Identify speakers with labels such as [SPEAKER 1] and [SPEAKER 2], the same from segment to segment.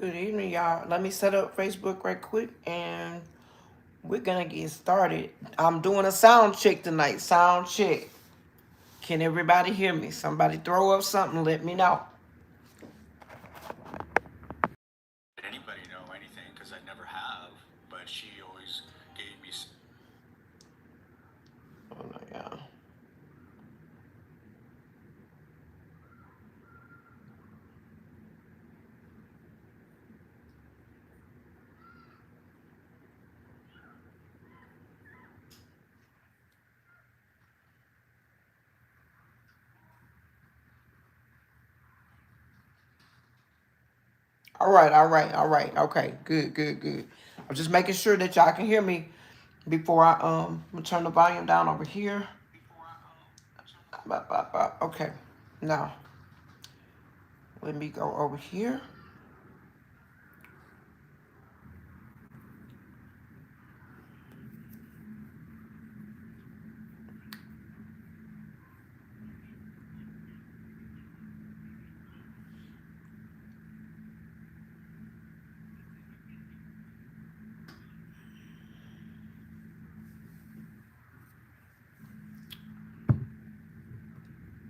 [SPEAKER 1] Good evening, y'all. Let me set up Facebook right quick and we're gonna get started. I'm doing a sound check tonight. Sound check. Can everybody hear me? Somebody throw up something, let me know.
[SPEAKER 2] Anybody know anything because I never have, but she always gave me.
[SPEAKER 1] Oh my god. All right. Okay, good. I'm just making sure that y'all can hear me before I turn the volume down over here. Okay. Now let me go over here.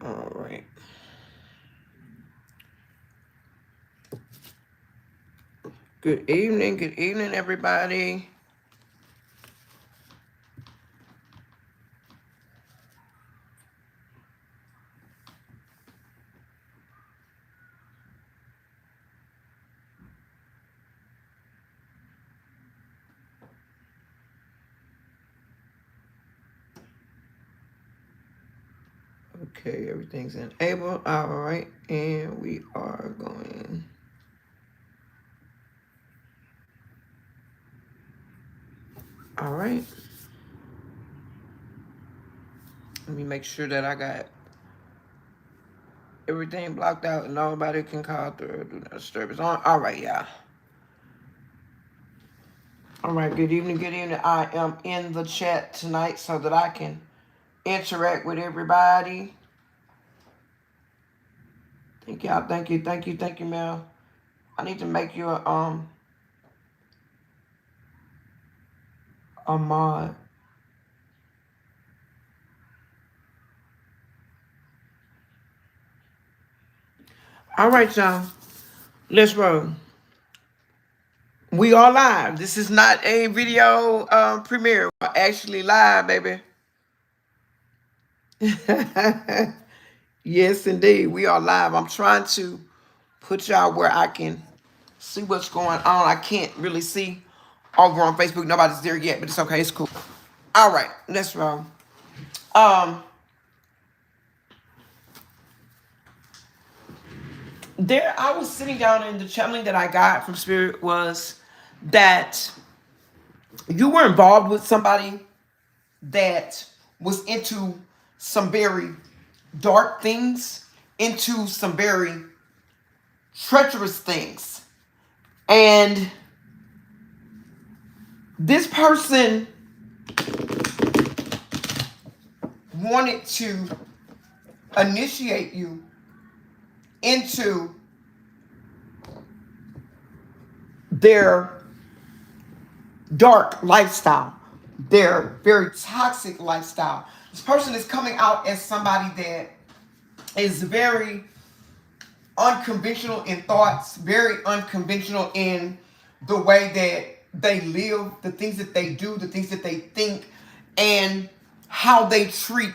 [SPEAKER 1] All right. Good evening, everybody. Okay, everything's enabled. All right, and we are going. All right. Let me make sure that I got everything blocked out and nobody can call through. Do not disturb. It's on. All right, yeah. All right. Good evening. Good evening. I am in the chat tonight so that I can interact with everybody. Thank y'all. Thank you, Mel. I need to make you a mod. All right, y'all. Let's roll. We are live. This is not a video premiere. We're actually live, baby. Yes, indeed. We are live. I'm trying to put y'all where I can see what's going on. I can't really see over on Facebook. Nobody's there yet, but it's okay. It's cool. All right, let's roll. Um, there, I was sitting down, and the channeling that I got from Spirit was that you were involved with somebody that was into some very dark things, into some very treacherous things. And this person wanted to initiate you into their dark lifestyle, their very toxic lifestyle. This person is coming out as somebody that is very unconventional in thoughts, very unconventional in the way that they live, the things that they do, the things that they think, and how they treat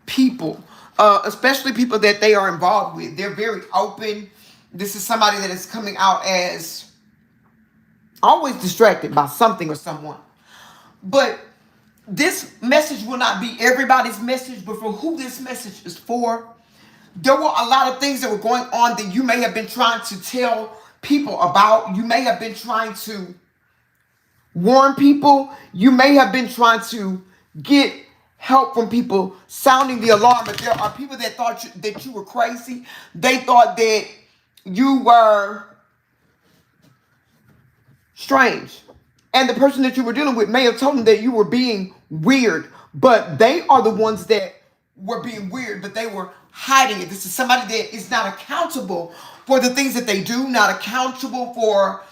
[SPEAKER 1] people, especially people that they are involved with. They're very open. This is somebody that is coming out as always distracted by something or someone. But this message will not be everybody's message, but for who this message is for, there were a lot of things that were going on that you may have been trying to tell people about. You may have been trying to warn people. You may have been trying to get help from people sounding the alarm. But there are people that thought that you were crazy. They thought that you were strange. And the person that you were dealing with may have told them that you were being weird. But they are the ones that were being weird, but they were hiding it. This is somebody that is not accountable for the things that they do, not accountable for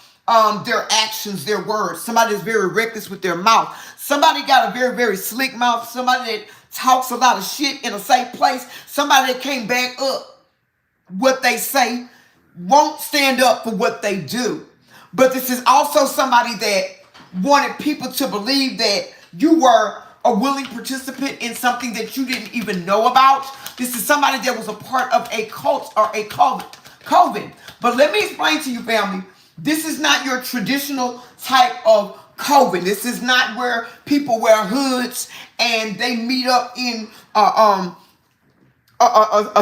[SPEAKER 1] their actions, their words. Somebody that's very reckless with their mouth. Somebody got a very, very slick mouth. Somebody that talks a lot of shit in a safe place. Somebody that can't back up what they say, won't stand up for what they do. But this is also somebody that wanted people to believe that you were a willing participant in something that you didn't even know about. This is somebody that was a part of a cult or a coven. But let me explain to you, family. This is not your traditional type of coven. This is not where people wear hoods and they meet up in a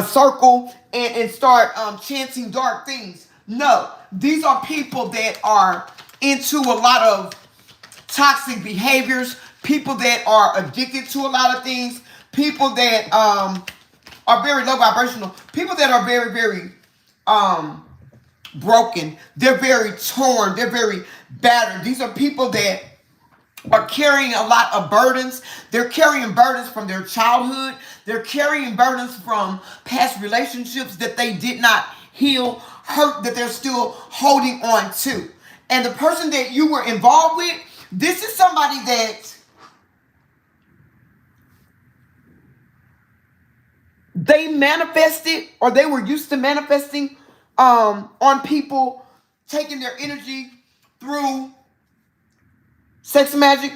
[SPEAKER 1] circle and start chanting dark things. No, these are people that are into a lot of toxic behaviors, people that are addicted to a lot of things, people that are very low vibrational, people that are very, very broken. They're very torn. They're very battered. These are people that are carrying a lot of burdens. They're carrying burdens from their childhood. They're carrying burdens from past relationships that they did not heal, hurt that they're still holding on to. And the person that you were involved with, this is somebody that they manifested, or they were used to manifesting on people, taking their energy through sex magic,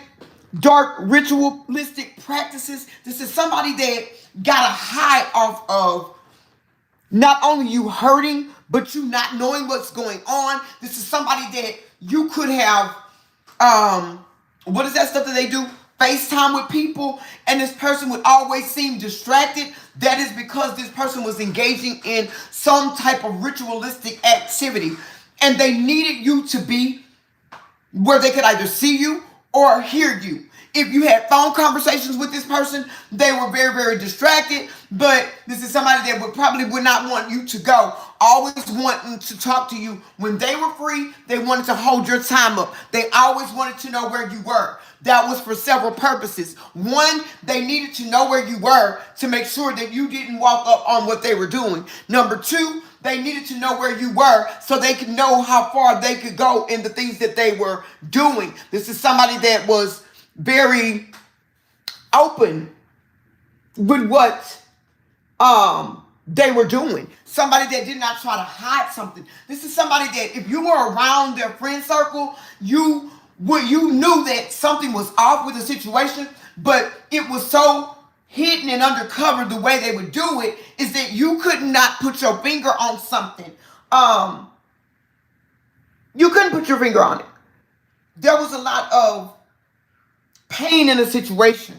[SPEAKER 1] dark ritualistic practices. This is somebody that got a high off of not only you hurting, but you not knowing what's going on. This is somebody that you could have, what is that stuff that they do? FaceTime with people, and this person would always seem distracted. That is because this person was engaging in some type of ritualistic activity, and they needed you to be where they could either see you or hear you. If you had phone conversations with this person, they were very, very distracted. But this is somebody that would not want you to go. Always wanting to talk to you when they were free. They wanted to hold your time up. They always wanted to know where you were. That was for several purposes. One, they needed to know where you were to make sure that you didn't walk up on what they were doing. Number two, they needed to know where you were so they could know how far they could go in the things that they were doing. This is somebody that was very open with what they were doing. Somebody that did not try to hide something. This is somebody that if you were around their friend circle, you knew that something was off with the situation, but it was so hidden and undercover. The way they would do it is that you could not put your finger on something. You couldn't put your finger on it. There was a lot of pain in the situation.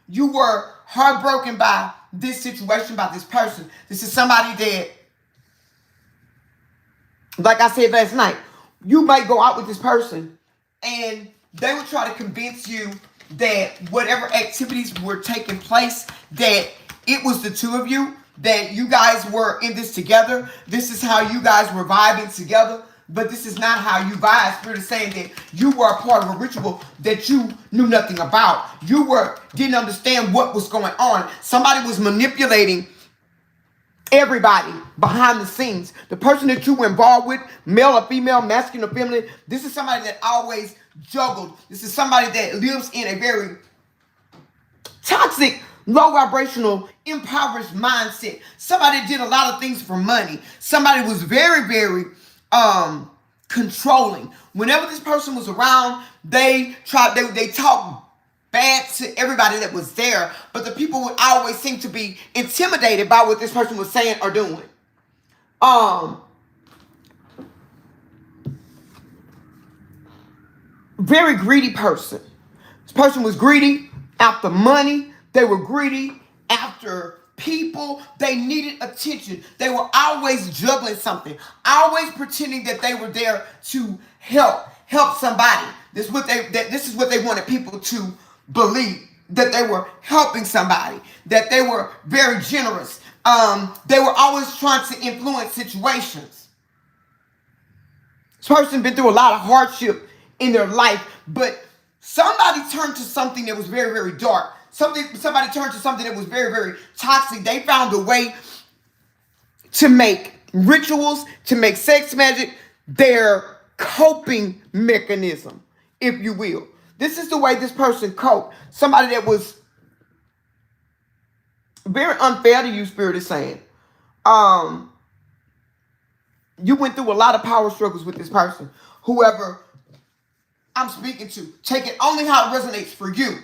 [SPEAKER 1] You were heartbroken by this situation, by this person. This is somebody that, like I said last night, you might go out with this person and they would try to convince you that whatever activities were taking place, that it was the two of you, that you guys were in this together. This is how you guys were vibing together. But this is not how you vibe. Spirit is saying that you were a part of a ritual that you knew nothing about. You didn't understand what was going on. Somebody was manipulating everybody behind the scenes. The person that you were involved with, male or female, masculine or feminine, this is somebody that always juggled. This is somebody that lives in a very toxic, low vibrational, impoverished mindset. Somebody did a lot of things for money. Somebody was very, very controlling. Whenever this person was around, they talked bad to everybody that was there, but the people would always seem to be intimidated by what this person was saying or doing. Very greedy person. This person was greedy after money. They were greedy after people. They needed attention. They were always juggling something, always pretending that they were there to help somebody. This is what they wanted people to believe, that they were helping somebody, that they were very generous. They were always trying to influence situations. This person been through a lot of hardship in their life, but somebody turned to something that was very, very dark. Somebody turned to something that was very, very toxic. They found a way to make rituals, to make sex magic their coping mechanism, if you will. This is the way this person coped. Somebody that was very unfair to you, Spirit is saying. You went through a lot of power struggles with this person. Whoever I'm speaking to, take it only how it resonates for you.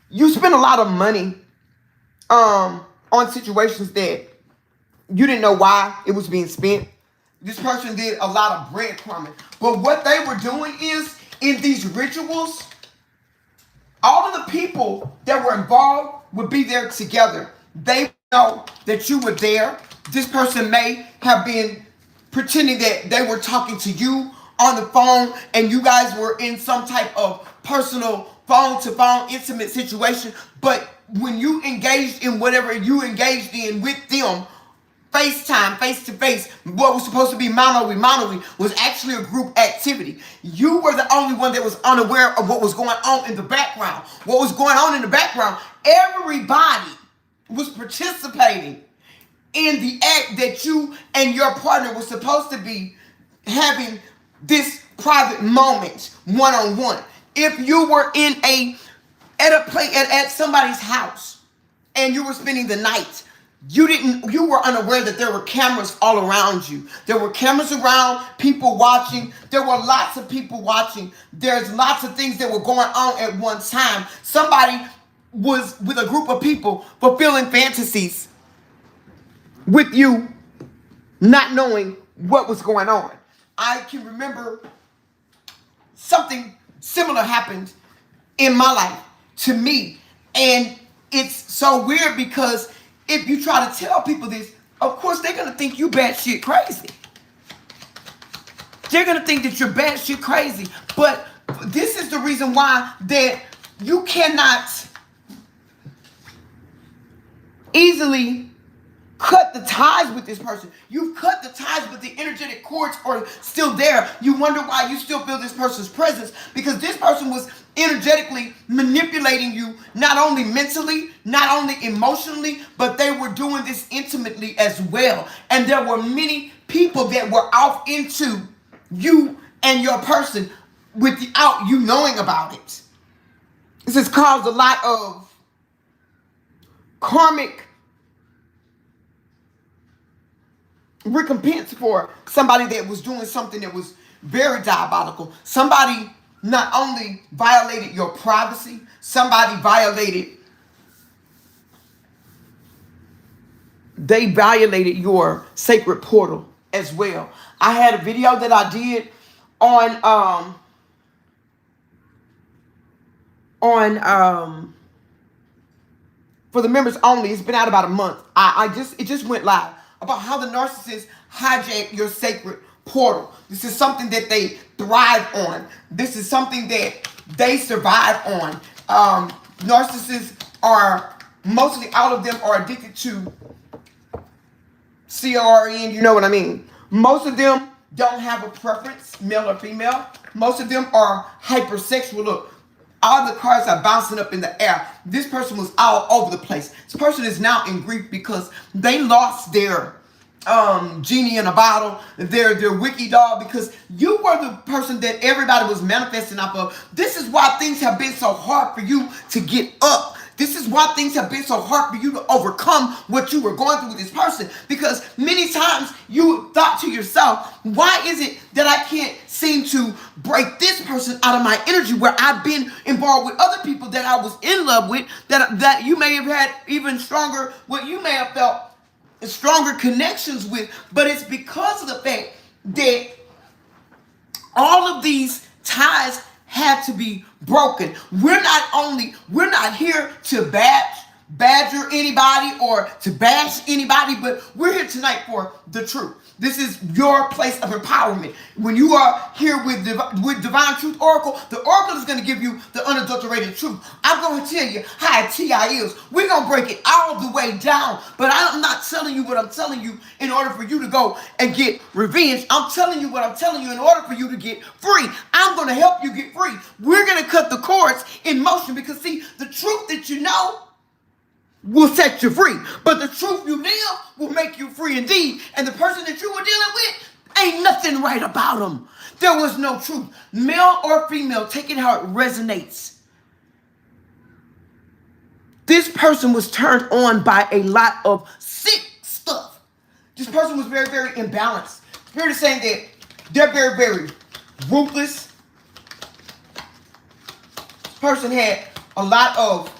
[SPEAKER 1] You spent a lot of money on situations that you didn't know why it was being spent. This person did a lot of breadcrumbing. But what they were doing is, in these rituals, all of the people that were involved would be there together. They know that you were there. This person may have been pretending that they were talking to you on the phone and you guys were in some type of personal phone-to-phone intimate situation. But when you engaged in whatever you engaged in with them, FaceTime, face-to-face, what was supposed to be mano-a-mano was actually a group activity. You were the only one that was unaware of what was going on in the background. What was going on in the background, everybody was participating in the act that you and your partner were supposed to be having this private moment one-on-one. If you were at somebody's house and you were spending the night, you were unaware that there were cameras all around you. There were cameras around, people watching. There were lots of people watching. There's lots of things that were going on at one time. Somebody was with a group of people fulfilling fantasies with you, not knowing what was going on. I can remember something similar happened in my life to me. And it's so weird because if you try to tell people this, of course they're going to think you batshit crazy. They're going to think that you're batshit crazy. But this is the reason why that you cannot easily cut the ties with this person. You've cut the ties, but the energetic cords are still there. You wonder why you still feel this person's presence, because this person was energetically manipulating you, not only mentally, not only emotionally, but they were doing this intimately as well. And there were many people that were off into you and your person without you knowing about it. This has caused a lot of karmic recompense for somebody that was doing something that was very diabolical. Somebody not only violated your privacy, they violated your sacred portal as well. I had a video that I did on for the members only. It's been out about a month. It just went live about how the narcissist hijack your sacred portal. This is something that they thrive on. This is something that they survive on. Narcissists are, mostly all of them are addicted to CRN, you know what I mean? Most of them don't have a preference, male or female. Most of them are hypersexual. Look, all the cards are bouncing up in the air. This person was all over the place. This person is now in grief because they lost their genie in a bottle, their wiki doll, because you were the person that everybody was manifesting off of. This is why things have been so hard for you to get up. This is why things have been so hard for you to overcome what you were going through with this person. Because many times you thought to yourself, why is it that I can't seem to break this person out of my energy, where I've been involved with other people that I was in love with, that you may have had even stronger, what you may have felt stronger connections with. But it's because of the fact that all of these ties had to be broken. We're not here to badger anybody or to bash anybody, but we're here tonight for the truth. This is your place of empowerment. When you are here with Divine Truth Oracle, the Oracle is going to give you the unadulterated truth. I'm going to tell you how T.I. is. We're going to break it all the way down, but I'm not telling you what I'm telling you in order for you to go and get revenge. I'm telling you what I'm telling you in order for you to get free. I'm going to help you get free. We're going to cut the cords in motion, because see, the truth that you know will set you free. But the truth you live will make you free indeed. And the person that you were dealing with, ain't nothing right about them. There was no truth. Male or female, take it how it resonates. This person was turned on by a lot of sick stuff. This person was very, very imbalanced. Spirit is saying that they're very, very ruthless. This person had a lot of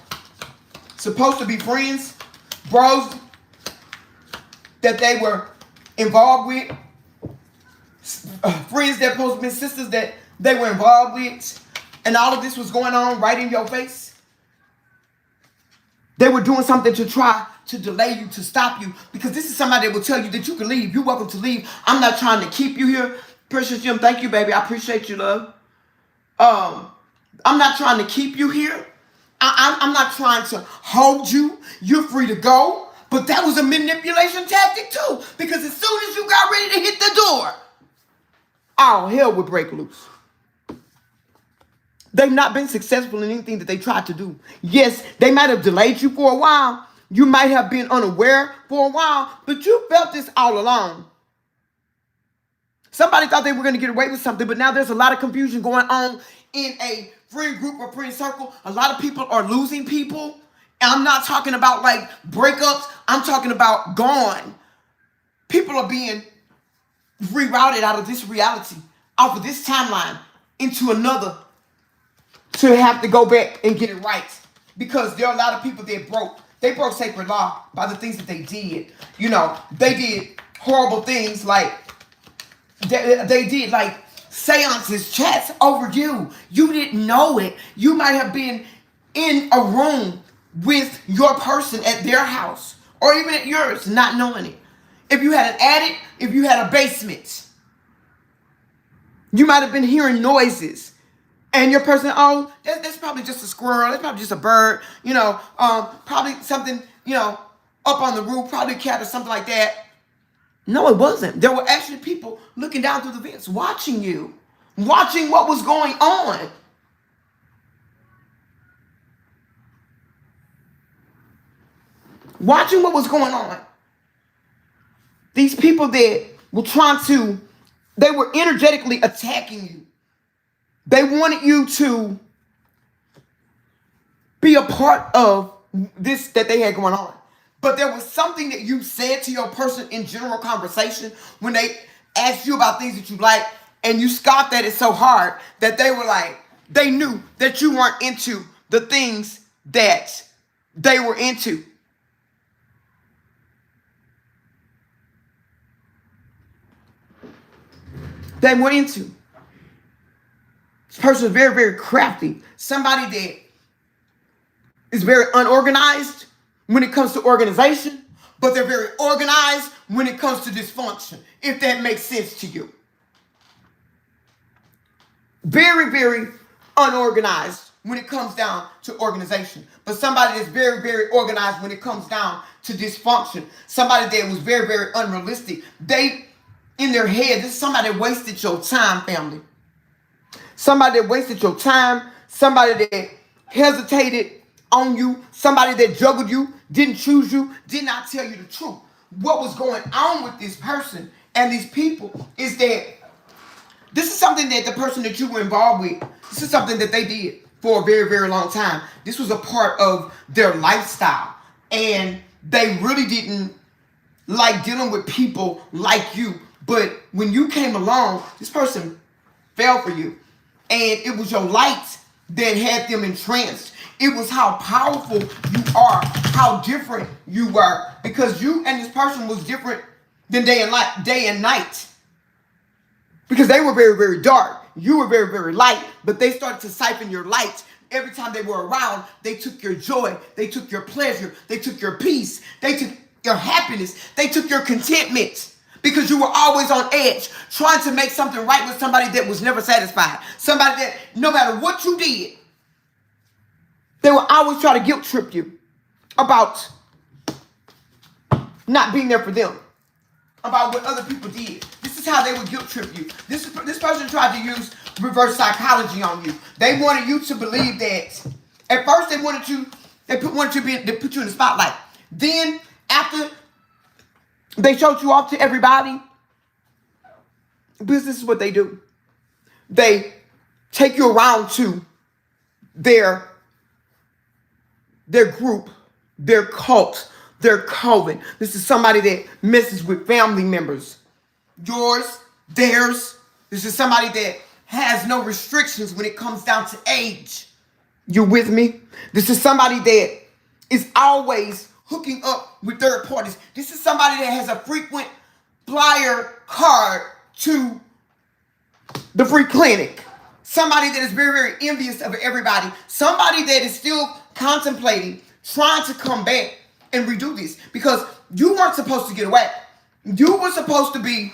[SPEAKER 1] supposed to be friends, bros that they were involved with, friends that supposed to be sisters that they were involved with, and all of this was going on right in your face. They were doing something to try to delay you, to stop you, because this is somebody that will tell you that you can leave. You're welcome to leave. I'm not trying to keep you here. Precious Jim, thank you, baby. I appreciate you, love. I'm not trying to keep you here. I'm not trying to hold you. You're free to go. But that was a manipulation tactic too, because as soon as you got ready to hit the door, all hell would break loose. They've not been successful in anything that they tried to do. Yes, they might have delayed you for a while. You might have been unaware for a while, but you felt this all along. Somebody thought they were going to get away with something, but now there's a lot of confusion going on in a friend group or friend circle. A lot of people are losing people. And I'm not talking about like breakups. I'm talking about gone. People are being rerouted out of this reality, off of this timeline, into another, to have to go back and get it right. Because there are a lot of people that broke sacred law by the things that they did. You know, they did horrible things like, they did like seances, chats over you. You didn't know it. You might have been in a room with your person at their house, or even at yours, not knowing it. If you had an attic, if you had a basement, you might have been hearing noises. And your person, oh, that's probably just a squirrel. That's probably just a bird. You know, probably something, you know, up on the roof, probably a cat or something like that. No, it wasn't. There were actually people looking down through the vents, watching you, watching what was going on. Watching what was going on. These people that were they were energetically attacking you. They wanted you to be a part of this that they had going on. But there was something that you said to your person in general conversation when they asked you about things that you like, and you scoffed at it so hard that they were like, they knew that you weren't into the things that they were into. They were into. This person is very, very crafty. Somebody that is very unorganized when it comes to organization, but they're very organized when it comes to dysfunction, if that makes sense to you. Very, very unorganized when it comes down to organization, but somebody that's very, very organized when it comes down to dysfunction. Somebody that was very, very unrealistic. They, in their head, this is somebody that wasted your time, family. Somebody that wasted your time. Somebody that hesitated on you. Somebody that juggled you, didn't choose you, did not tell you the truth. What was going on with this person and these people is that this is something that the person that you were involved with, this is something that they did for a very, very long time. This was a part of their lifestyle. And they really didn't like dealing with people like you. But when you came along, this person fell for you. And it was your light that had them entranced. It was how powerful you are, how different you were. Because you and this person was different than day and night. Because they were very, very dark. You were very, very light. But they started to siphon your light. Every time they were around, they took your joy. They took your pleasure. They took your peace. They took your happiness. They took your contentment. Because you were always on edge, trying to make something right with somebody that was never satisfied. Somebody that, no matter what you did, they will always try to guilt trip you about not being there for them, about what other people did. This is how they would guilt trip you. This person tried to use reverse psychology on you. They wanted you to believe that, at first they wanted you They put you in the spotlight. Then after they showed you off to everybody, because this is what they do. They take you around to their group, their cult, their coven. This is somebody that messes with family members. Yours, theirs. This is somebody that has no restrictions when it comes down to age. You with me? This is somebody that is always hooking up with third parties. This is somebody that has a frequent flyer card to the free clinic. Somebody that is very, very envious of everybody. Somebody that is still contemplating, trying to come back and redo this. Because you weren't supposed to get away. You were supposed to be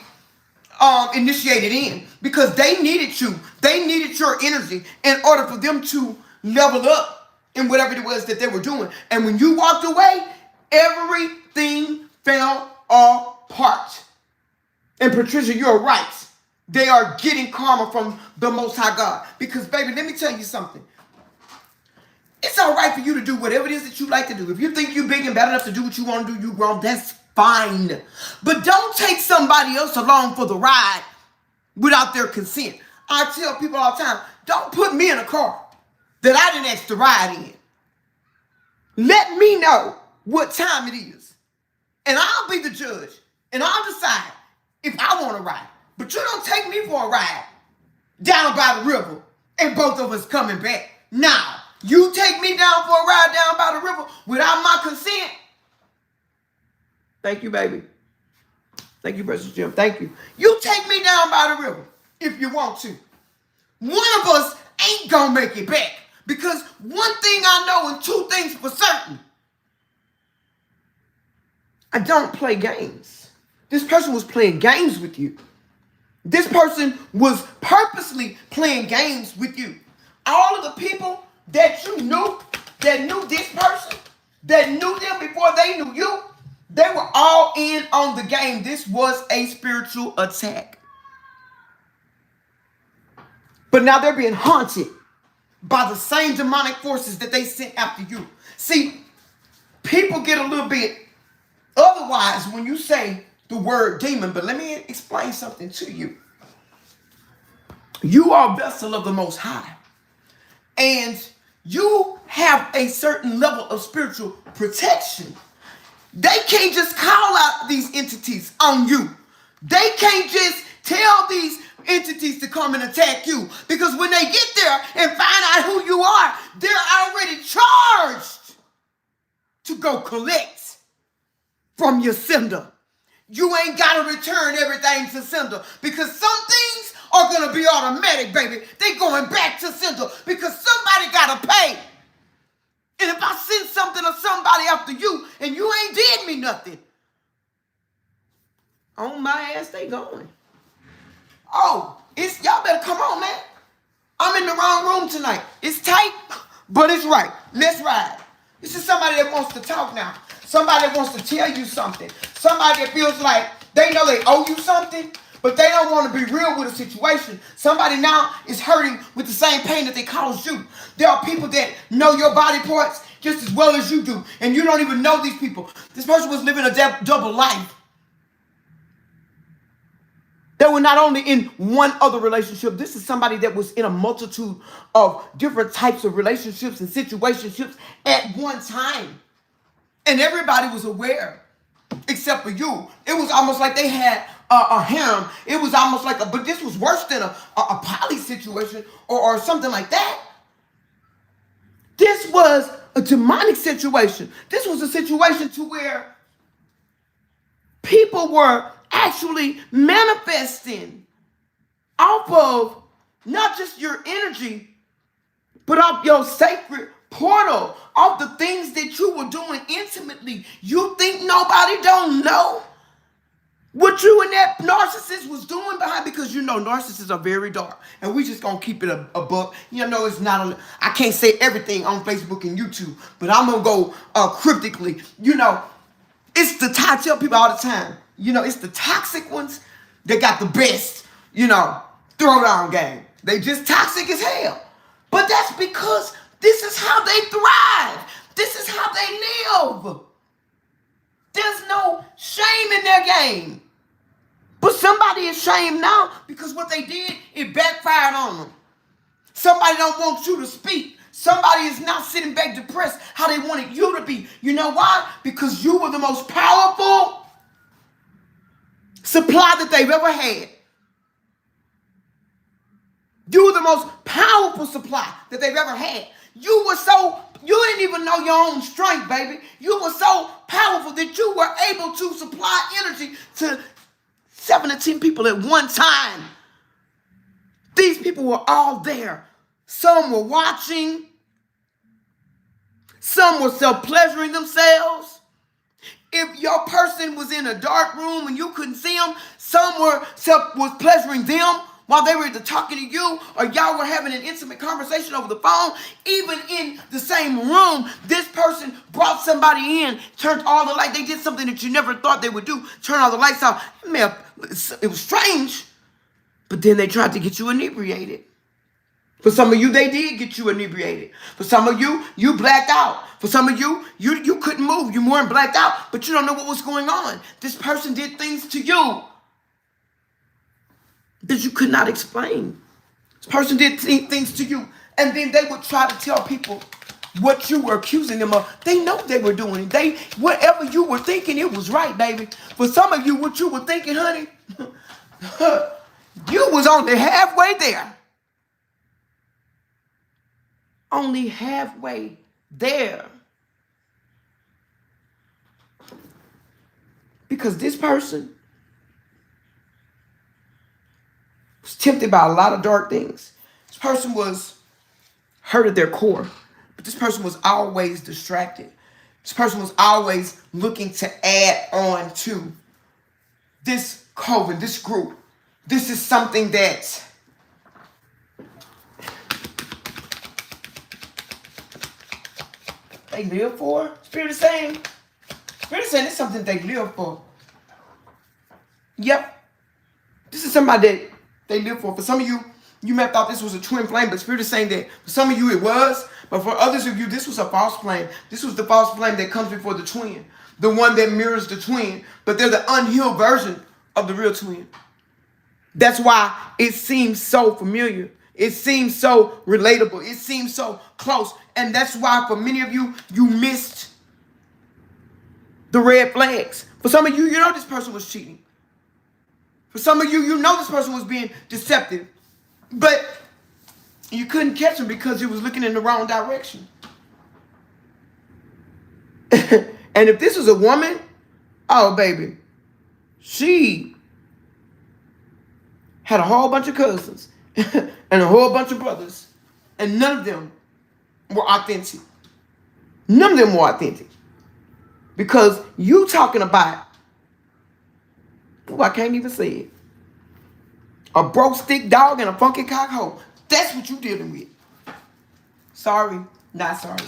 [SPEAKER 1] initiated in. Because they needed you. They needed your energy in order for them to level up in whatever it was that they were doing. And when you walked away, everything fell apart. And Patricia, you're right. They are getting karma from the Most High God. Because, baby, let me tell you something. It's all right for you to do whatever it is that you like to do. If you think you're big and bad enough to do what you want to do, you grown, that's fine. But don't take somebody else along for the ride without their consent. I tell people all the time, don't put me in a car that I didn't ask to ride in. Let me know what time it is. And I'll be the judge. And I'll decide if I want to ride. But you don't take me for a ride down by the river and both of us coming back. Now, you take me down for a ride down by the river without my consent. Thank you, baby. Thank you, Precious Jim. Thank you. You take me down by the river if you want to. One of us ain't gonna make it back. Because one thing I know and two things for certain. I don't play games. This person was playing games with you. This person was purposely playing games with you. All of the people that you knew, that knew this person, that knew them before they knew you, they were all in on the game. This was a spiritual attack. But now they're being haunted by the same demonic forces that they sent after you. See, people get a little bit otherwise when you say the word demon, but let me explain something to you. You are a vessel of the Most High, and you have a certain level of spiritual protection. They can't just call out these entities on you. They can't just tell these entities to come and attack you, because when they get there and find out who you are, they're already charged to go collect from your sender. You ain't got to return everything to sender, because some things are going to be automatic, baby. They going back to sender because somebody got to pay. And if I send something or somebody after you and you ain't did me nothing, on my ass they going. Oh, y'all better come on, man. I'm in the wrong room tonight. It's tight, but it's right. Let's ride. This is somebody that wants to talk now. Somebody that wants to tell you something. Somebody that feels like they know they owe you something, but they don't want to be real with a situation. Somebody now is hurting with the same pain that they caused you. There are people that know your body parts just as well as you do, and you don't even know these people. This person was living a double life. They were not only in one other relationship. This is somebody that was in a multitude of different types of relationships and situationships at one time. And everybody was aware except for you. It was almost like they had a harem. It was almost like but this was worse than a poly situation or something like that. This was a demonic situation. This was a situation to where people were actually manifesting off of not just your energy, but off your sacred portal, off the things that you were doing intimately. You think nobody don't know what you and that narcissist was doing behind? Because you know narcissists are very dark, and we just gonna keep it a buck. You know, it's not. I can't say everything on Facebook and YouTube, but I'm gonna go cryptically. You know, I tell people all the time. You know, it's the toxic ones that got the best, throwdown game. They just toxic as hell. But that's because this is how they thrive. This is how they live. There's no shame in their game. But somebody is shamed now because what they did, it backfired on them. Somebody don't want you to speak. Somebody is now sitting back depressed how they wanted you to be. You know why? Because you were the most powerful supply that they've ever had. You were the most powerful supply that they've ever had. You didn't even know your own strength, baby. You were so powerful that you were able to supply energy to 7 to 10 people at one time. These people were all there. Some were watching. Some were self-pleasuring themselves. If your person was in a dark room and you couldn't see them, some was pleasuring them while they were either talking to you or y'all were having an intimate conversation over the phone. Even in the same room, this person brought somebody in, turned all the lights. They did something that you never thought they would do, turn all the lights off. It was strange, but then they tried to get you inebriated. For some of you, they did get you inebriated. For some of you, you blacked out. For some of you, you couldn't move. You weren't blacked out, but you don't know what was going on. This person did things to you that you could not explain. This person did things to you, and then they would try to tell people what you were accusing them of. They know they were doing it. Whatever you were thinking, it was right, baby. For some of you, what you were thinking, honey, you was only halfway there. Only halfway there. Because this person was tempted by a lot of dark things. This person was hurt at their core. But this person was always distracted. This person was always looking to add on to this coven, this group. This is something that they live for. Spirit is saying it's something they live for. Yep. This is somebody that they live for. For some of you, you may have thought this was a twin flame, but Spirit is saying that for some of you it was, but for others of you, this was a false flame. This was the false flame that comes before the twin. The one that mirrors the twin, but they're the unhealed version of the real twin. That's why it seems so familiar. It seems so relatable. It seems so close. And that's why for many of you, you missed the red flags. For some of you, you know this person was cheating. For some of you, you know this person was being deceptive. But you couldn't catch him because he was looking in the wrong direction. And if this was a woman, oh, baby, she had a whole bunch of cousins and a whole bunch of brothers, and none of them were authentic. None of them were authentic. Because you talking about, I can't even say it, a broke stick dog and a funky cock hoe. That's what you dealing with. Sorry, not sorry.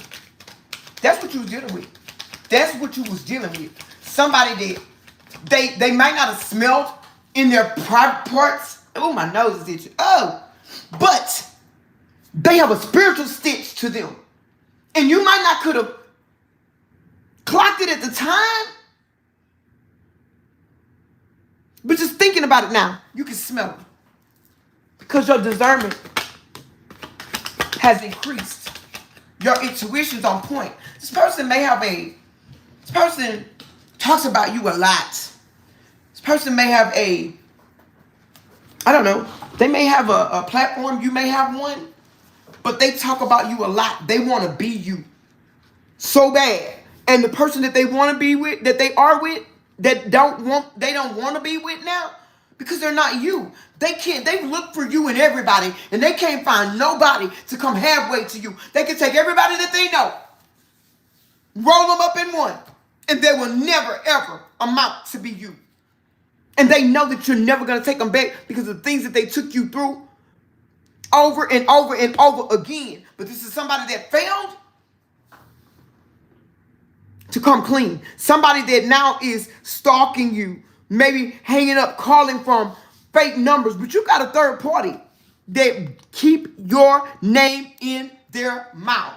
[SPEAKER 1] That's what you was dealing with. That's what you was dealing with. Somebody that they might not have smelled in their private parts. Oh, my nose is itching. Oh, but they have a spiritual stitch to them. And you might not could have clocked it at the time. But just thinking about it now, you can smell it. Because your discernment has increased. Your intuition's on point. This person talks about you a lot. This person may have they may have a platform, you may have one, but they talk about you a lot. They want to be you so bad. And the person that they want to be with, that they are with, they don't want to be with now because they're not you. They look for you and everybody, and they can't find nobody to come halfway to you. They can take everybody that they know, roll them up in one, and they will never, ever amount to be you. And they know that you're never going to take them back because of the things that they took you through over and over and over again. But this is somebody that failed to come clean. Somebody that now is stalking you, maybe hanging up, calling from fake numbers. But you got a third party that keep your name in their mouth.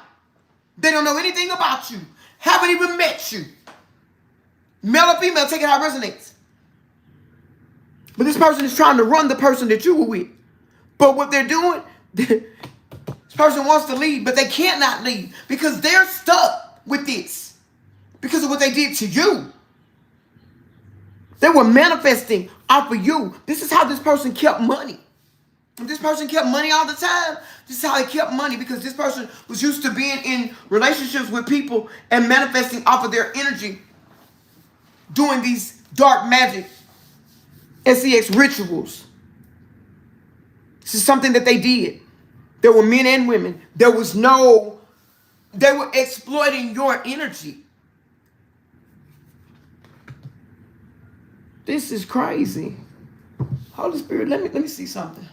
[SPEAKER 1] They don't know anything about you. Haven't even met you. Male or female, take it how it resonates. But this person is trying to run the person that you were with. But what they're doing, this person wants to leave, but they can't not leave because they're stuck with this because of what they did to you. They were manifesting off of you. This is how this person kept money. If this person kept money all the time, this is how they kept money, because this person was used to being in relationships with people and manifesting off of their energy, doing these dark magic SEX rituals. This is something that they did. There were men and women. They were exploiting your energy. This is crazy. Holy Spirit, let me see something.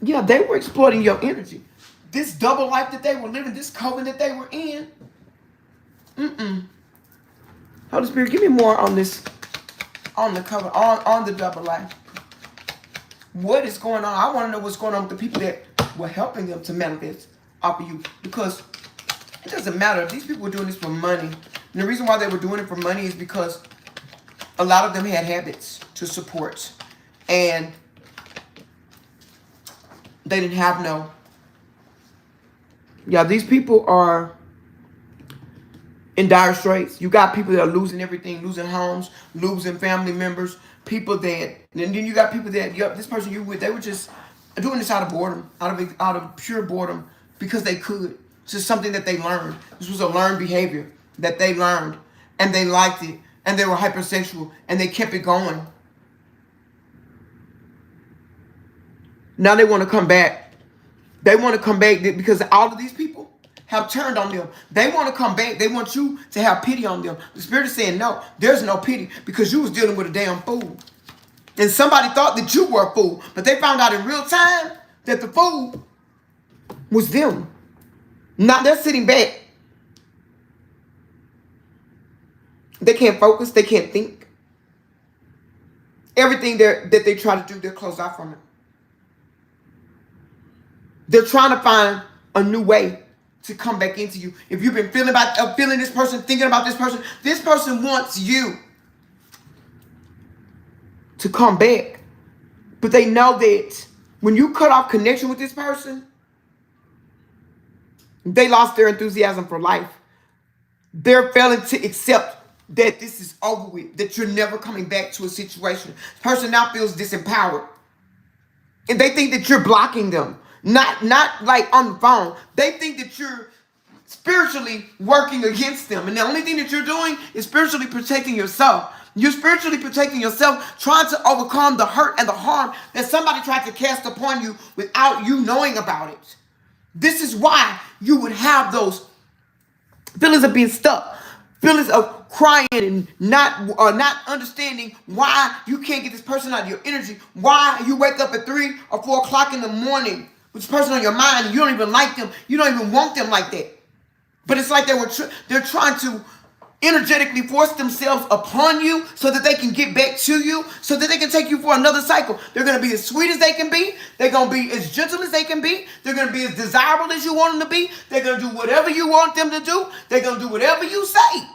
[SPEAKER 1] Yeah, they were exploiting your energy. This double life that they were living, this covenant that they were in. Holy Spirit, give me more on this, on the covenant, on the double life. What is going on? I want to know what's going on with the people that were helping them to manifest off of you. Because it doesn't matter if these people were doing this for money. And the reason why they were doing it for money is because a lot of them had habits to support. And they didn't have no. Yeah, these people are in dire straits. You got people that are losing everything, losing homes, losing family members, people that, and then you got people that, yep, this person you with, they were just doing this out of boredom, out of pure boredom, because they could. It's just something that they learned. This was a learned behavior that they learned, and they liked it, and they were hypersexual, and they kept it going. Now they want to come back. They want to come back because all of these people have turned on them. They want to come back. They want you to have pity on them. The Spirit is saying, no, there's no pity, because you was dealing with a damn fool. And somebody thought that you were a fool, but they found out in real time that the fool was them. Now they're sitting back. They can't focus. They can't think. Everything that they try to do, they're closed off from it. They're trying to find a new way to come back into you. If you've been feeling this person, thinking about this person wants you to come back. But they know that when you cut off connection with this person, they lost their enthusiasm for life. They're failing to accept that this is over with, that you're never coming back to a situation. The person now feels disempowered. And they think that you're blocking them. Not like on the phone. They think that you're spiritually working against them. And the only thing that you're doing is spiritually protecting yourself. You're spiritually protecting yourself, trying to overcome the hurt and the harm that somebody tried to cast upon you without you knowing about it. This is why you would have those feelings of being stuck, feelings of crying and not understanding why you can't get this person out of your energy, why you wake up at 3 or 4 o'clock in the morning with this person on your mind and you don't even like them, you don't even want them like that. But it's like they're trying to energetically force themselves upon you so that they can get back to you, so that they can take you for another cycle. They're going to be as sweet as they can be. They're going to be as gentle as they can be. They're going to be as desirable as you want them to be. They're going to do whatever you want them to do. They're going to do whatever you say,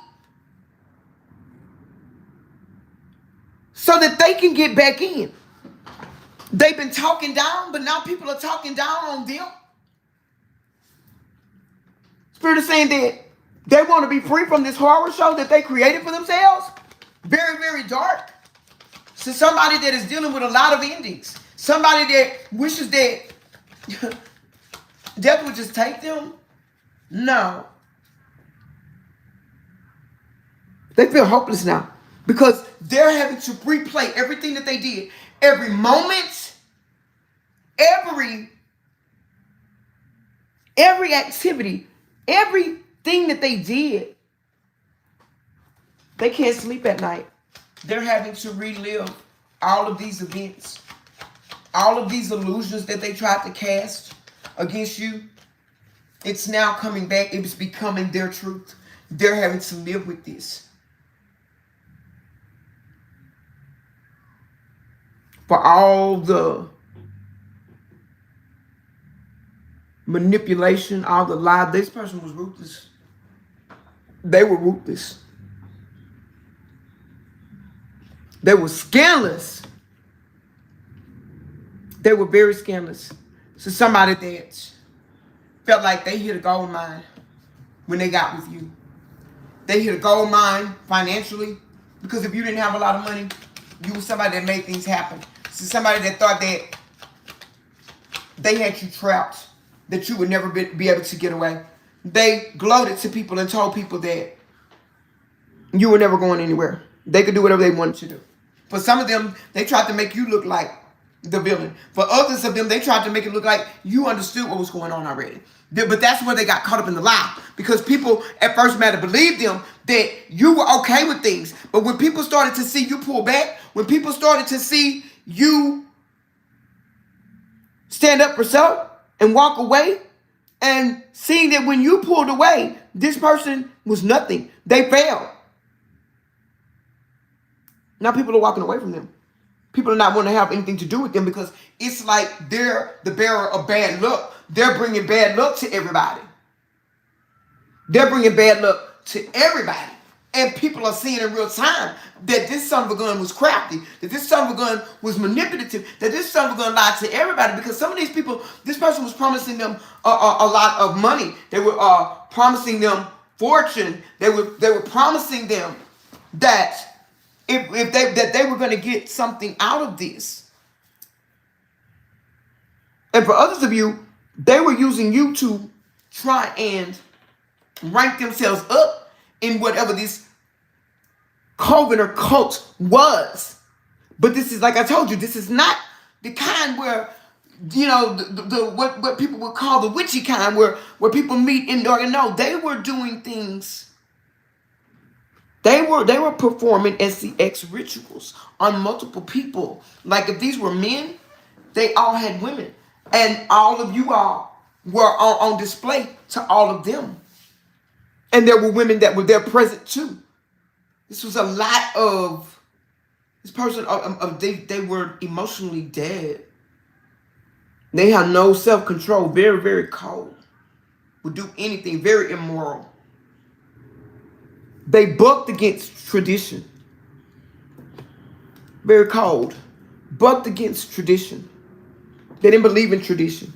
[SPEAKER 1] so that they can get back in. They've been talking down, but now people are talking down on them. Spirit is saying that they want to be free from this horror show that they created for themselves. Very, very dark. So somebody that is dealing with a lot of endings. Somebody that wishes that death would just take them. No. They feel hopeless now because they're having to replay everything that they did. Every moment, every activity, everything that they did. They can't sleep at night. They're having to relive all of these events, all of these illusions that they tried to cast against you. It's now coming back. It's becoming their truth. They're having to live with this. For all the manipulation, all the lies. This person was ruthless. They were ruthless. They were scandalous. They were very scandalous. So somebody that felt like they hit a gold mine when they got with you. They hit a gold mine financially because if you didn't have a lot of money, you were somebody that made things happen. So somebody that thought that they had you trapped, that you would never be able to get away. They gloated to people and told people that you were never going anywhere. They could do whatever they wanted to do. For some of them, they tried to make you look like the villain. For others of them, they tried to make it look like you understood what was going on already. But that's where they got caught up in the lie. Because people at first might have believed them that you were okay with things. But when people started to see you pull back, when people started to see you stand up for self and walk away, and seeing that when you pulled away, this person was nothing. They failed. Now people are walking away from them. People are not wanting to have anything to do with them because it's like they're the bearer of bad luck. They're bringing bad luck to everybody. They're bringing bad luck to everybody. And people are seeing in real time that this son of a gun was crafty, that this son of a gun was manipulative, that this son of a gun lied to everybody because some of these people, this person was promising them a lot of money. They were promising them fortune. They were promising them that if they were going to get something out of this. And for others of you, they were using you to try and rank themselves up in whatever this coven or cult was. But this is, like I told you, this is not the kind where, you know, what people would call the witchy kind, where people meet in dark. No, they were doing things. They were performing SCX rituals on multiple people. Like if these were men, they all had women. And all of you all were on display to all of them. And there were women that were there present too. This was a lot of, this person, they were emotionally dead. They had no self-control, very, very cold. Would do anything, very immoral. They bucked against tradition. Very cold. Bucked against tradition. They didn't believe in tradition.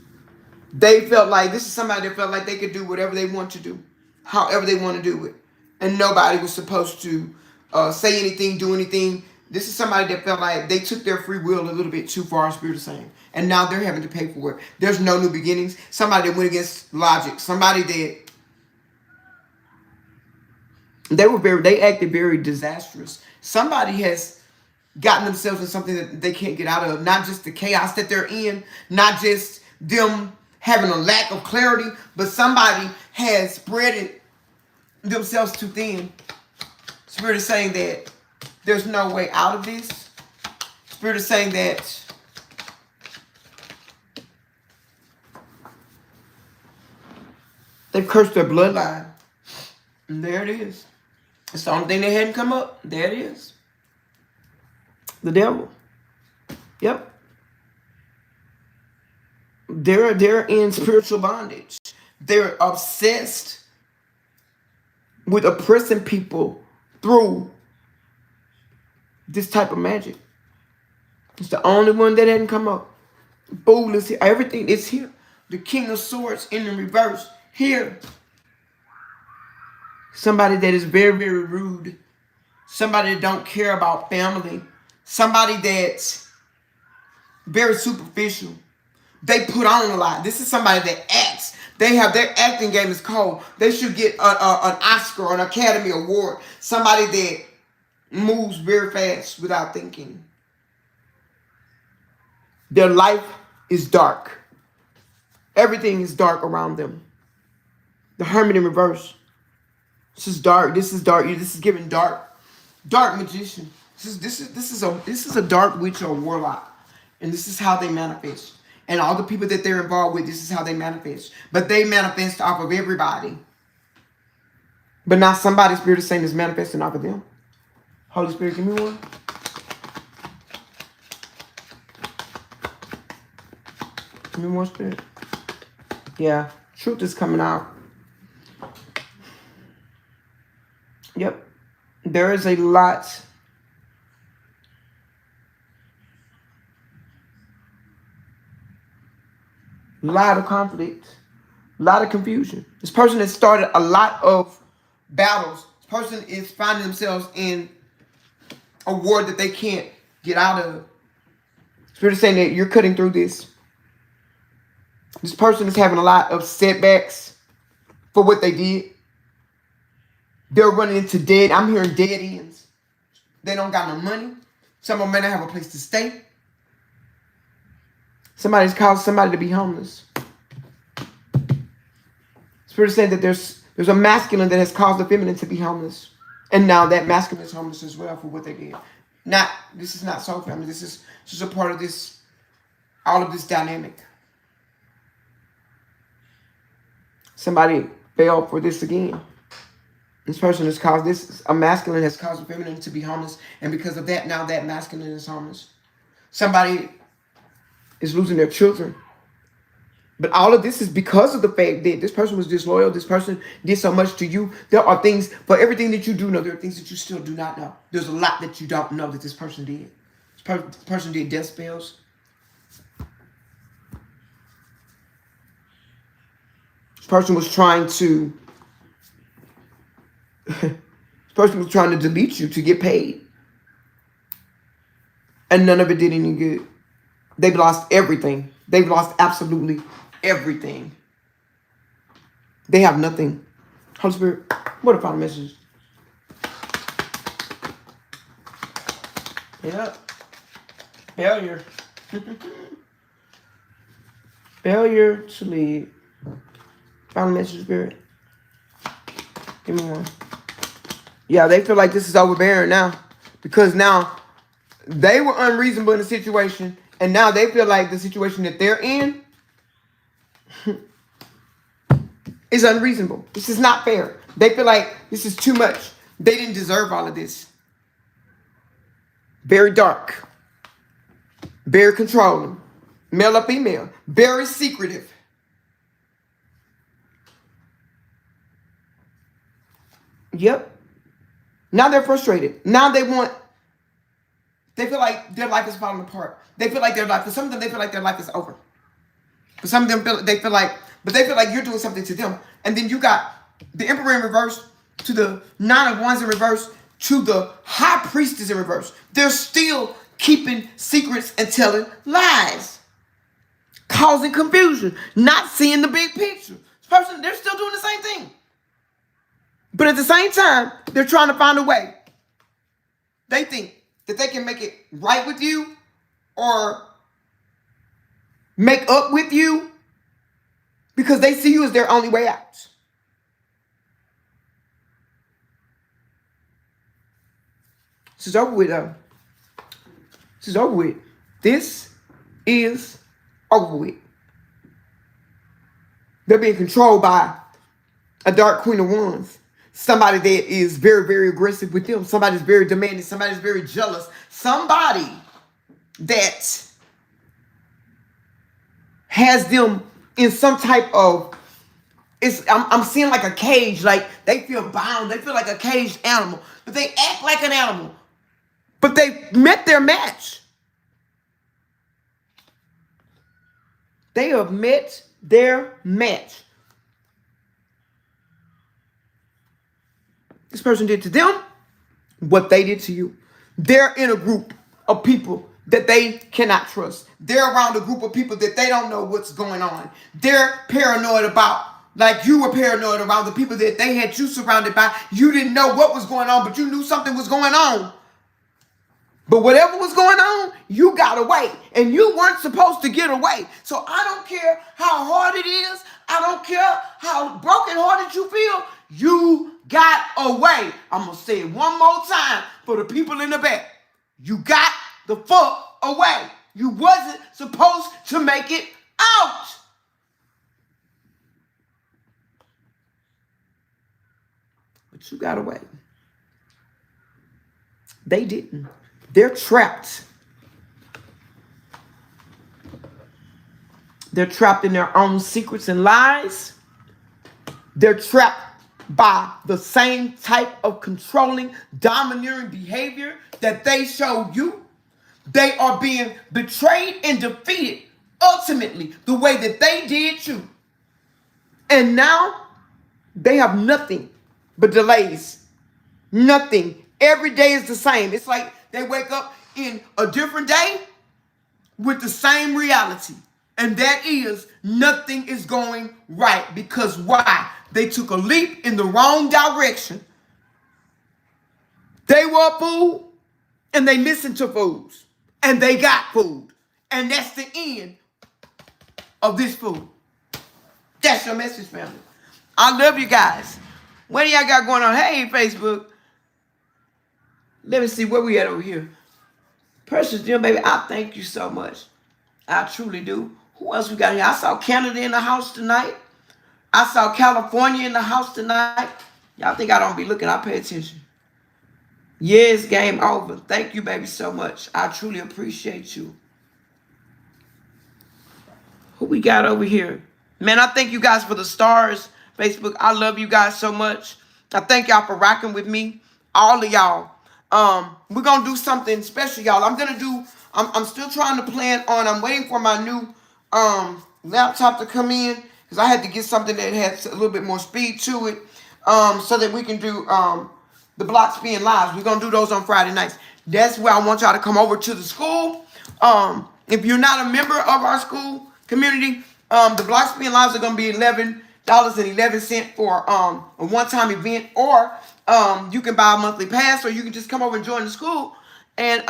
[SPEAKER 1] They felt like, this is somebody that felt like they could do whatever they want to do, however they want to do it. And nobody was supposed to say anything, do anything. This is somebody that felt like they took their free will a little bit too far, Spirit is saying. And now they're having to pay for it. There's no new beginnings. Somebody that went against logic. Somebody that they acted very disastrous. Somebody has gotten themselves in something that they can't get out of. Not just the chaos that they're in, not just them having a lack of clarity, but somebody has spread themselves too thin. Spirit is saying that there's no way out of this. Spirit is saying that they've cursed their bloodline. And there it is. It's the only thing that hadn't come up. There it is. The devil. Yep. They're in spiritual bondage. They're obsessed with oppressing people through this type of magic. It's the only one that hadn't come up. Fool is here. Everything is here. The King of Swords in the reverse. Here. Somebody that is very, very rude. Somebody that don't care about family. Somebody that's very superficial. They put on a lot. This is somebody that acts. They have their acting game is cold. They should get an Oscar, an Academy Award. Somebody that moves very fast without thinking. Their life is dark. Everything is dark around them. The Hermit in reverse. This is dark. This is dark. This is giving dark magician. This is a dark witch or warlock, and this is how they manifest. And all the people that they're involved with, this is how they manifest. But they manifest off of everybody. But now somebody's Spirit is saying is manifesting off of them. Holy Spirit, give me one. Give me one, Spirit. Yeah, truth is coming out. Yep. There is a lot of conflict, a lot of confusion. This person has started a lot of battles. This person is finding themselves in a war that they can't get out of. Spirit is saying that you're cutting through this. This person is having a lot of setbacks for what they did. They're running into dead. I'm hearing dead ends. They don't got no money. Some of them may not have a place to stay. Somebody's caused somebody to be homeless. Spirit is saying that there's a masculine that has caused the feminine to be homeless. And now that masculine is homeless as well for what they did. This is not soul family. This is just a part of this, all of this dynamic. Somebody fell for this again. This person has caused this, a masculine has caused a feminine to be homeless. And because of that, now that masculine is homeless. Somebody is losing their children. But all of this is because of the fact that this person was disloyal. This person did so much to you. There are things, for everything that you do know, there are things that you still do not know. There's a lot that you don't know that this person did. This person did death spells. This person was trying to delete you to get paid. And none of it did any good. They've lost everything. They've lost absolutely everything. They have nothing. Holy Spirit, what a final message. Yep. Failure. Failure to lead. Final message, Spirit. Give me one. Yeah, they feel like this is overbearing now. Because now they were unreasonable in the situation. And now they feel like the situation that they're in is unreasonable. This is not fair. They feel like this is too much. They didn't deserve all of this. Very dark. Very controlling. Male or female. Very secretive. Yep. Now they're frustrated. Now they feel like their life is falling apart. They feel like for some of them, they feel like their life is over. For some of them, they feel like you're doing something to them. And then you got the Emperor in reverse, to the Nine of Wands in reverse, to the High Priestess in reverse. They're still keeping secrets and telling lies. Causing confusion. Not seeing the big picture. This person, they're still doing the same thing. But at the same time, they're trying to find a way. They think that they can make it right with you or make up with you because they see you as their only way out. This is over with, though. This is over with. This is over with. They're being controlled by a dark Queen of Wands. Somebody that is very, very aggressive with them. Somebody's very demanding. Somebody's very jealous. Somebody that has them in some type of, I'm seeing like a cage. Like they feel bound. They feel like a caged animal. But they act like an animal. But they met their match. They have met their match. This person did to them what they did to you. They're in a group of people that they cannot trust. They're around a group of people that they don't know what's going on. They're paranoid about, like you were paranoid around the people that they had you surrounded by. You didn't know what was going on, but you knew something was going on. But whatever was going on, you got away. And you weren't supposed to get away. So I don't care how hard it is. I don't care how brokenhearted you feel. You got away. I'm going to say it one more time for the people in the back. You got the fuck away. You wasn't supposed to make it out. But you got away. They didn't. They're trapped. They're trapped in their own secrets and lies. They're trapped by the same type of controlling, domineering behavior that they show you. They are being betrayed and defeated ultimately the way that they did you. And now they have nothing but delays. Nothing. Every day is the same. It's like they wake up in a different day with the same reality. And that is nothing is going right. Because why? They took a leap in the wrong direction. They were a fool and they listened to fools. And they got fooled. And that's the end of this fool. That's your message, family. I love you guys. What do y'all got going on? Hey, Facebook. Let me see where we at over here. Precious dear baby, I thank you so much. I truly do. Who else we got here? I saw Canada in the house tonight. I saw California in the house tonight. Y'all think I don't be looking. I pay attention. Yes, game over. Thank you, baby, so much. I truly appreciate you. Who we got over here? Man, I thank you guys for the stars. Facebook, I love you guys so much. I thank y'all for rocking with me. All of y'all. We're going to do something special, y'all. I'm still trying to plan on, I'm waiting for my new laptop to come in because I had to get something that has a little bit more speed to it so that we can do the blocks being live. We're going to do those on Friday nights. That's where I want y'all to come over to the school. If you're not a member of our school community, the blocks being lives are going to be $11.11 for a one-time event, or you can buy a monthly pass, or you can just come over and join the school. And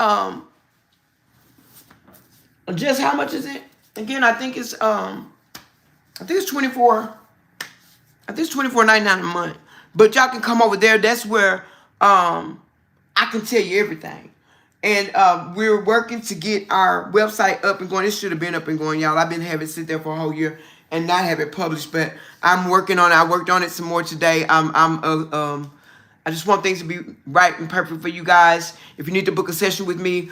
[SPEAKER 1] just how much is it? Again, I think it's 24. I think it's $24.99 a month. But y'all can come over there. That's where I can tell you everything. And we're working to get our website up and going. It should have been up and going, y'all. I've been having it sit there for a whole year and not have it published, but I'm working on it. I worked on it some more today. I just want things to be right and perfect for you guys. If you need to book a session with me,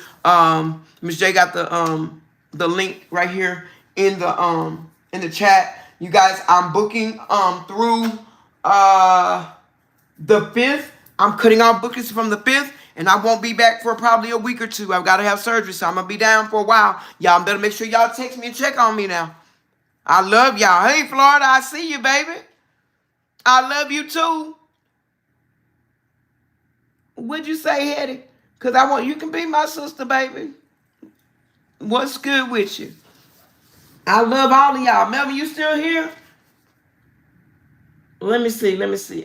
[SPEAKER 1] Miss J got the link right here in the chat. You guys, I'm booking through the 5th. I'm cutting off bookings from the 5th, and I won't be back for probably a week or two. I've got to have surgery, so I'm going to be down for a while. Y'all better make sure y'all text me and check on me now. I love y'all. Hey, Florida, I see you, baby. I love you, too. What'd you say, Hetty? Because you can be my sister, baby. What's good with you? I love all of y'all. Melvin, you still here? Let me see.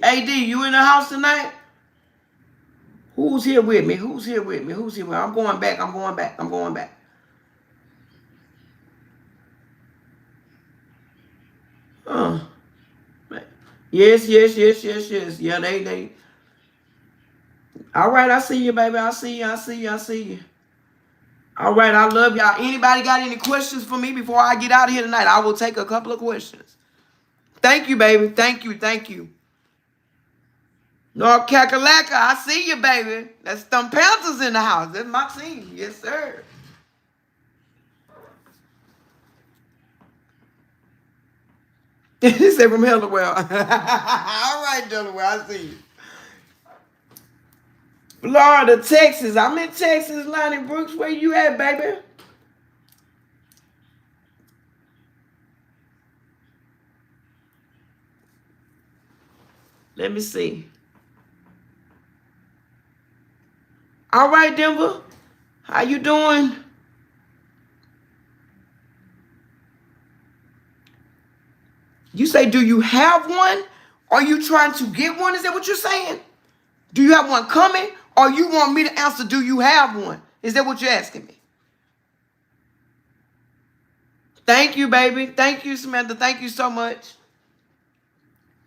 [SPEAKER 1] AD, you in the house tonight? Who's here with me? I'm going back. Yes. Yeah, they. All right, I see you, baby. I see you. All right, I love y'all. Anybody got any questions for me before I get out of here tonight? I will take a couple of questions. Thank you, baby. Thank you. North Kakalaka, I see you, baby. That's them Panthers in the house. That's my team. Yes, sir. He said from Delaware. All right, Delaware, I see you. Florida, Texas. I'm in Texas, Lonnie Brooks. Where you at, baby? Let me see. All right, Denver. How you doing? You say, do you have one? Are you trying to get one? Is that what you're saying? Do you have one coming? Or you want me to answer, do you have one? Is that what you're asking me? Thank you, baby. Thank you, Samantha. Thank you so much.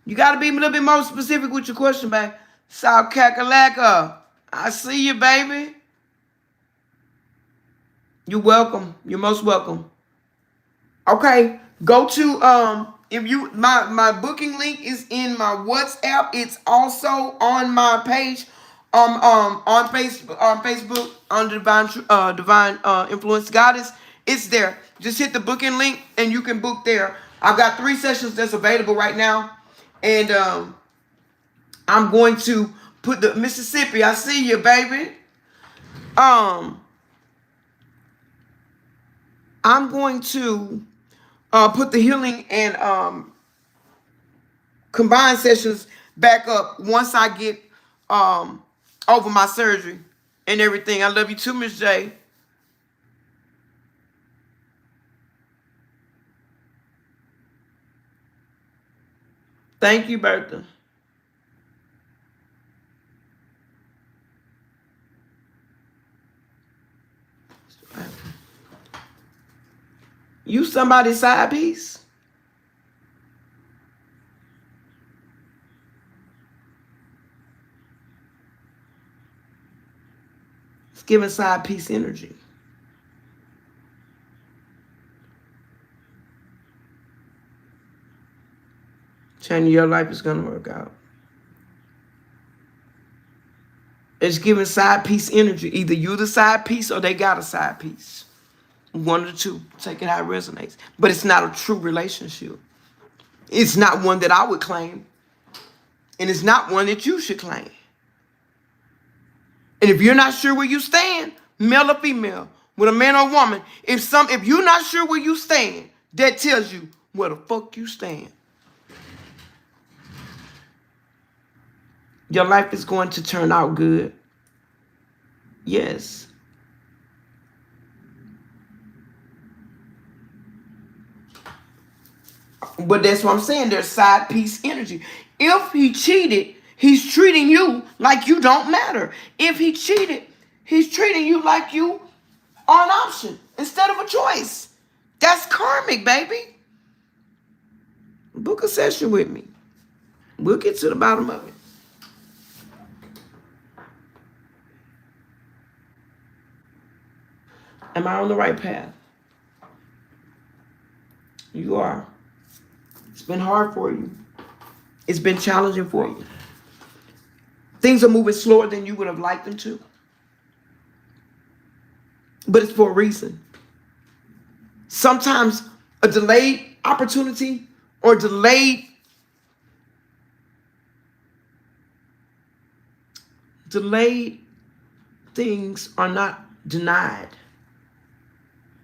[SPEAKER 1] You got to be a little bit more specific with your question, baby. South Kakalaka. I see you, baby. You're welcome. You're most welcome. Okay. Go to if you my booking link is in my WhatsApp. It's also on my page on Facebook on the Divine Influence Goddess. It's there. Just hit the booking link and you can book there. I've got 3 sessions that's available right now. And I'm going to put the Mississippi. I see you, baby. I'm going to put the healing and combined sessions back up once I get over my surgery and everything. I love you too, Miss J. Thank you, Bertha. You somebody's side piece? It's giving side piece energy. Changing your life is going to work out. It's giving side piece energy. Either you the side piece or they got a side piece. One of the two. Take it how it resonates. But it's not a true relationship. It's not one that I would claim. And it's not one that you should claim. And if you're not sure where you stand, male or female, with a man or woman, if you're not sure where you stand, that tells you where the fuck you stand. Your life is going to turn out good. Yes. But that's what I'm saying. There's side piece energy. If he cheated, he's treating you like you don't matter. If he cheated, he's treating you like you are an option instead of a choice. That's karmic, baby. Book a session with me. We'll get to the bottom of it. Am I on the right path? You are. It's been hard for you. It's been challenging for you. Things are moving slower than you would have liked them to. But it's for a reason. Sometimes a delayed opportunity or delayed things are not denied.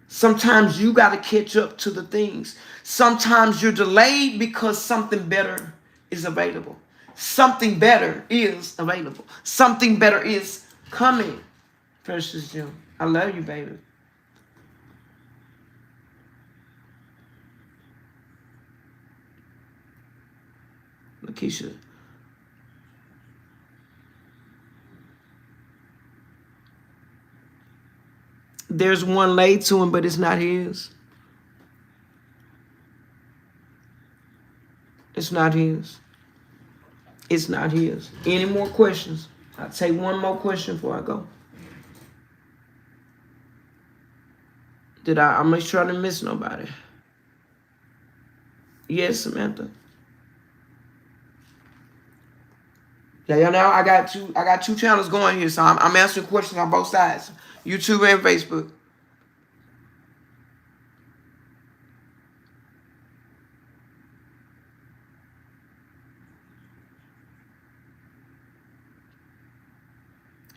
[SPEAKER 1] Sometimes you got to catch up to the things. Sometimes you're delayed because something better is available. Something better is available. Something better is coming. Precious Jim, I love you, baby. Lakeisha. There's one laid to him, but it's not his. It's not his. It's not his. Any more questions? I'll take one more question before I go. I'll make sure I didn't miss nobody. Yes, Samantha. Yeah, y'all know I got two channels going here, so I'm answering questions on both sides. YouTube and Facebook.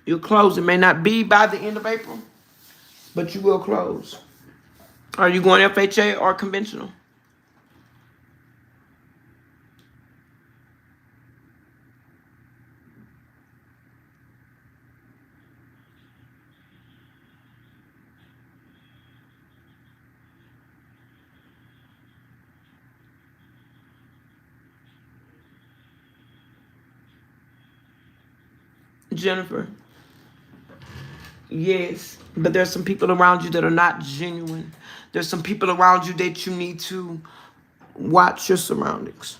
[SPEAKER 1] You'll close. It may not be by the end of April, but you will close. Are you going FHA or conventional? Jennifer. Yes, but there's some people around you that are not genuine. There's some people around you that you need to watch your surroundings.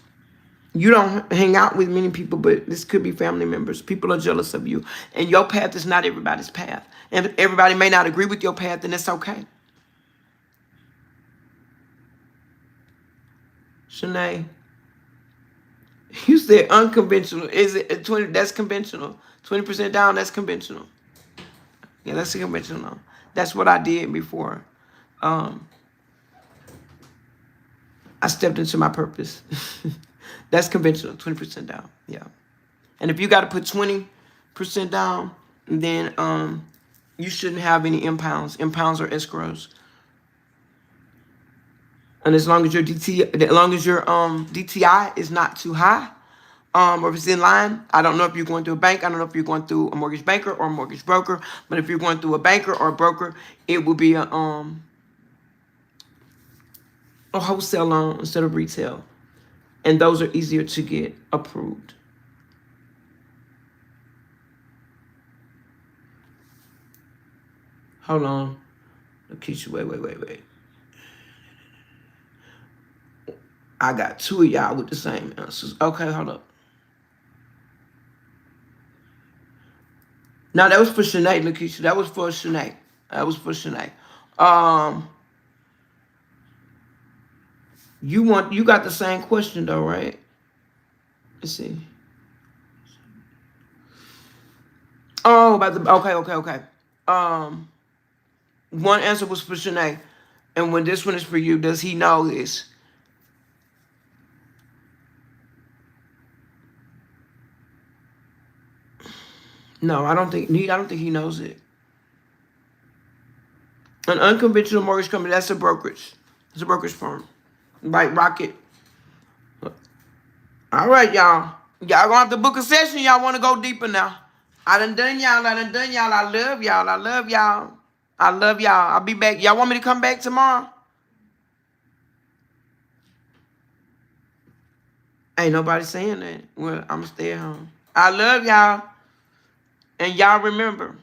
[SPEAKER 1] You don't hang out with many people, but this could be family members. People are jealous of you. And your path is not everybody's path. And everybody may not agree with your path, and it's okay. Shanae, you said unconventional. Is it 20? That's conventional. 20% down, that's conventional. Yeah, that's conventional. That's what I did before. I stepped into my purpose. That's conventional, 20% down. Yeah. And if you got to put 20% down, then you shouldn't have any impounds. Impounds are escrows. And as long as your DTI is not too high, or if it's in line, I don't know if you're going through a bank. I don't know if you're going through a mortgage banker or a mortgage broker. But if you're going through a banker or a broker, it will be a wholesale loan instead of retail. And those are easier to get approved. Hold on. Lakeisha, wait. I got two of y'all with the same answers. Okay, hold up. No, that was for Shanae, Lakeisha. That was for Shanae. You got the same question though, right? Let's see. Oh, about the okay. One answer was for Shanae, and when this one is for you, does he know this? No, I don't think he knows it. An unconventional mortgage company, that's a brokerage. It's a brokerage firm. Right, Rocket. All right, y'all. Y'all gonna have to book a session. Y'all want to go deeper now. I done y'all. I love y'all. I'll be back. Y'all want me to come back tomorrow? Ain't nobody saying that. Well, I'm gonna stay at home. I love y'all. And y'all remember,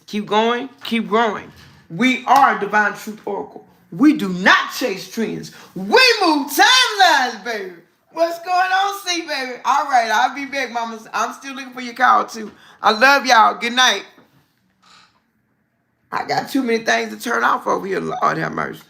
[SPEAKER 1] keep going, keep growing. We are Divine Truth Oracle. We do not chase trends. We move timelines, baby. What's going on, C, baby? All right, I'll be back, mama. I'm still looking for your call, too. I love y'all. Good night. I got too many things to turn off over here. Lord have mercy.